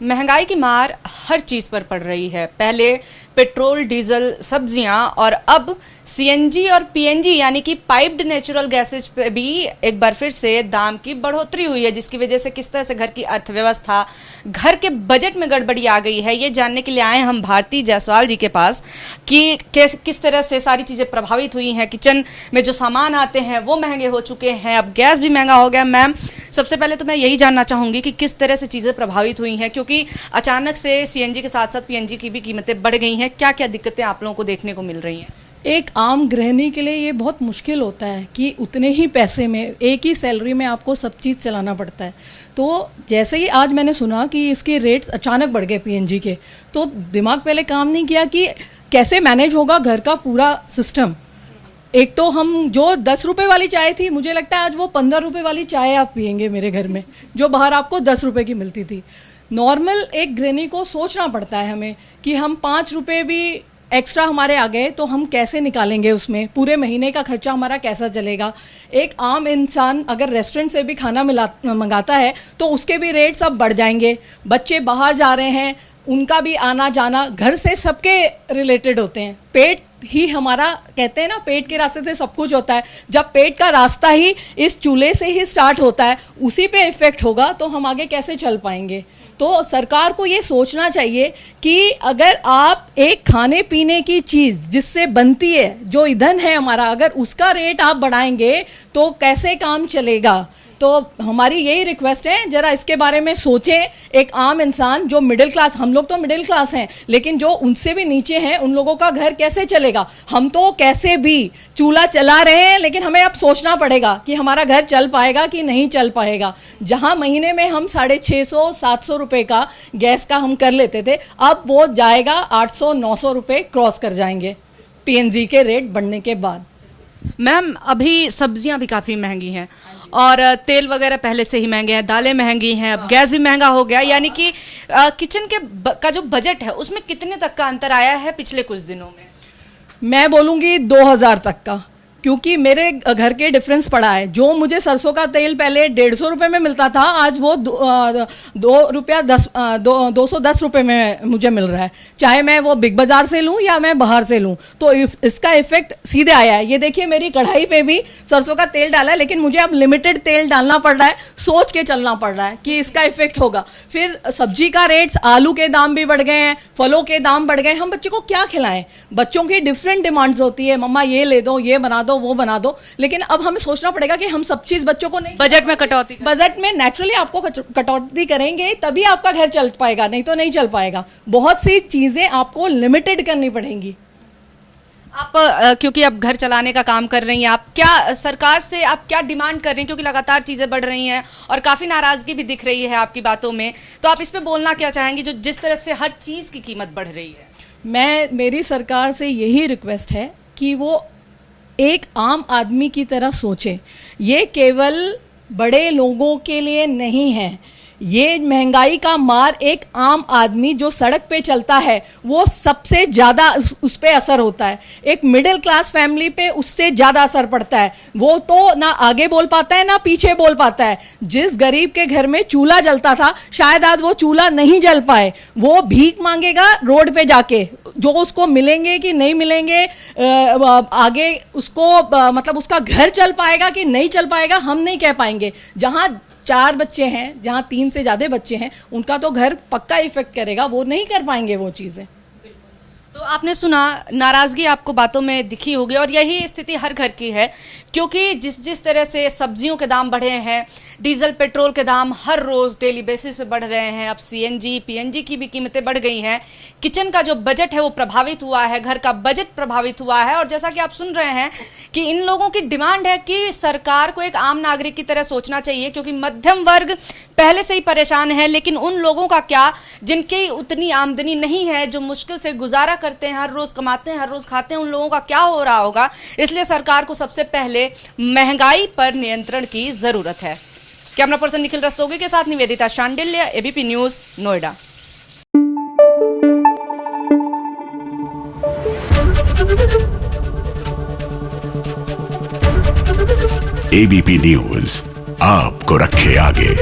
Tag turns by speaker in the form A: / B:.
A: महंगाई की मार हर चीज पर पड़ रही है। पहले पेट्रोल, डीजल, सब्जियां और अब सीएनजी और पीएनजी यानी कि पाइप्ड नेचुरल गैसेज पे भी एक बार फिर से दाम की बढ़ोतरी हुई है, जिसकी वजह से किस तरह से घर की अर्थव्यवस्था, घर के बजट में गड़बड़ी आ गई है। ये जानने के लिए आए हम भारती जायसवाल जी के पास कि किस तरह से सारी चीजें प्रभावित हुई हैं। किचन में जो सामान आते हैं वो महंगे हो चुके हैं, अब गैस भी महंगा हो गया। मैम, सबसे पहले तो मैं यही जानना चाहूंगी कि किस तरह से चीजें प्रभावित हुई हैं, क्योंकि अचानक से सीएनजी के साथ साथ पीएनजी की भी कीमतें बढ़ गई हैं। क्या क्या दिक्कतें आप लोगों को देखने को मिल रही हैं?
B: एक आम गृहिणी के लिए ये बहुत मुश्किल होता है कि उतने ही पैसे में, एक ही सैलरी में आपको सब चीज़ चलाना पड़ता है। तो जैसे ही आज मैंने सुना कि इसके रेट्स अचानक बढ़ गए पीएनजी के, तो दिमाग पहले काम नहीं किया कि कैसे मैनेज होगा घर का पूरा सिस्टम। एक तो हम जो 10 रुपये वाली चाय थी, मुझे लगता है आज वो 15 रुपये वाली चाय आप पियेंगे मेरे घर में, जो बाहर आपको 10 रुपये की मिलती थी। नॉर्मल एक गृहिणी को सोचना पड़ता है हमें कि हम 5 रुपये भी एक्स्ट्रा हमारे आ गए तो हम कैसे निकालेंगे, उसमें पूरे महीने का खर्चा हमारा कैसा चलेगा। एक आम इंसान अगर रेस्टोरेंट से भी खाना मंगाता है तो उसके भी रेट्स अब बढ़ जाएंगे। बच्चे बाहर जा रहे हैं, उनका भी आना जाना घर से सबके रिलेटेड होते हैं। पेट ही हमारा, कहते हैं ना, पेट के रास्ते से सब कुछ होता है। जब पेट का रास्ता ही इस चूल्हे से ही स्टार्ट होता है, उसी पे इफेक्ट होगा तो हम आगे कैसे चल पाएंगे। तो सरकार को ये सोचना चाहिए कि अगर आप एक खाने पीने की चीज़ जिससे बनती है, जो ईंधन है हमारा, अगर उसका रेट आप बढ़ाएंगे तो कैसे काम चलेगा। तो हमारी यही रिक्वेस्ट है, जरा इसके बारे में सोचें। एक आम इंसान जो मिडिल क्लास, हम लोग तो मिडिल क्लास हैं, लेकिन जो उनसे भी नीचे हैं उन लोगों का घर कैसे चलेगा। हम तो कैसे भी चूल्हा चला रहे हैं, लेकिन हमें अब सोचना पड़ेगा कि हमारा घर चल पाएगा कि नहीं चल पाएगा। जहां महीने में हम 650-700 रुपये का गैस का हम कर लेते थे, अब वो जाएगा 800-900 रुपये क्रॉस कर जाएंगे पीएनजी के रेट बढ़ने के बाद।
A: मैम, अभी सब्जियां भी काफ़ी महंगी हैं और तेल वगैरह पहले से ही महंगे हैं, दालें महंगी हैं, अब गैस भी महंगा हो गया, यानी कि किचन के का जो बजट है उसमें कितने तक का अंतर आया है पिछले कुछ दिनों में?
B: मैं बोलूँगी 2000 तक का, क्योंकि मेरे घर के डिफरेंस पड़ा है। जो मुझे सरसों का तेल पहले 150 रुपये में मिलता था, आज वो 210 रुपये में मुझे मिल रहा है, चाहे मैं वो बिग बाज़ार से लूँ या मैं बाहर से लूँ। तो इसका इफेक्ट सीधे आया है। ये देखिए, मेरी कढ़ाई पे भी सरसों का तेल डाला है, लेकिन मुझे अब लिमिटेड तेल डालना पड़ रहा है, सोच के चलना पड़ रहा है कि इसका इफेक्ट होगा। फिर सब्जी का रेट्स, आलू के दाम भी बढ़ गए हैं, फलों के दाम बढ़ गए। हम बच्चे को क्या खिलाएं? बच्चों की डिफरेंट डिमांड्स होती है, मम्मा ये ले दो, ये बना दो, वो बना दो। लेकिन अब हमें सोचना पड़ेगा कि हम सब चीज बच्चों को नहीं,
A: बजट में कटौती,
B: बजट में नेचुरली आपको कटौती करेंगे तभी आपका घर चल पाएगा, नहीं तो नहीं चल पाएगा। बहुत सी चीजें आपको लिमिटेड करनी पड़ेंगी।
A: आप क्योंकि अब घर चलाने का काम कर रही हैं, आप क्या सरकार से आप क्या डिमांड कर रही हैं, क्योंकि लगातार चीज़ें बढ़ रही हैं और काफ़ी नाराज़गी भी दिख रही है आपकी बातों में, तो आप इस पे बोलना क्या चाहेंगी जो जिस तरह से हर चीज़ की कीमत बढ़ रही है?
B: मेरी सरकार से यही रिक्वेस्ट है कि वो एक आम आदमी की तरह सोचें। ये केवल बड़े लोगों के लिए नहीं है, ये महंगाई का मार एक आम आदमी जो सड़क पे चलता है वो सबसे ज़्यादा उस पर असर होता है। एक मिडिल क्लास फैमिली पे उससे ज़्यादा असर पड़ता है। वो तो ना आगे बोल पाता है ना पीछे बोल पाता है। जिस गरीब के घर में चूल्हा जलता था, शायद आज वो चूल्हा नहीं जल पाए, वो भीख मांगेगा रोड पे जाके। जो उसको मिलेंगे कि नहीं मिलेंगे, आगे उसको मतलब उसका घर चल पाएगा कि नहीं चल पाएगा हम नहीं कह पाएंगे। जहाँ 4 बच्चे हैं, जहाँ 3 से ज़्यादा बच्चे हैं, उनका तो घर पक्का इफेक्ट करेगा, वो नहीं कर पाएंगे वो चीज़ें।
A: तो आपने सुना, नाराज़गी आपको बातों में दिखी होगी और यही स्थिति हर घर की है, क्योंकि जिस तरह से सब्जियों के दाम बढ़े हैं, डीजल पेट्रोल के दाम हर रोज़ डेली बेसिस पे बढ़ रहे हैं, अब सीएनजी पीएनजी की भी कीमतें बढ़ गई हैं, किचन का जो बजट है वो प्रभावित हुआ है, घर का बजट प्रभावित हुआ है। और जैसा कि आप सुन रहे हैं कि इन लोगों की डिमांड है कि सरकार को एक आम नागरिक की तरह सोचना चाहिए, क्योंकि मध्यम वर्ग पहले से ही परेशान है, लेकिन उन लोगों का क्या जिनकी उतनी आमदनी नहीं है, जो मुश्किल से गुजारा करते हैं, हर रोज कमाते हैं, हर रोज खाते हैं, उन लोगों का क्या हो रहा होगा। इसलिए सरकार को सबसे पहले महंगाई पर नियंत्रण की जरूरत है। कैमरा पर्सन निखिल रस्तोगी के साथ Nivedita Shandilya, ABP news, Noida.
C: ABP news आपको रखे आगे।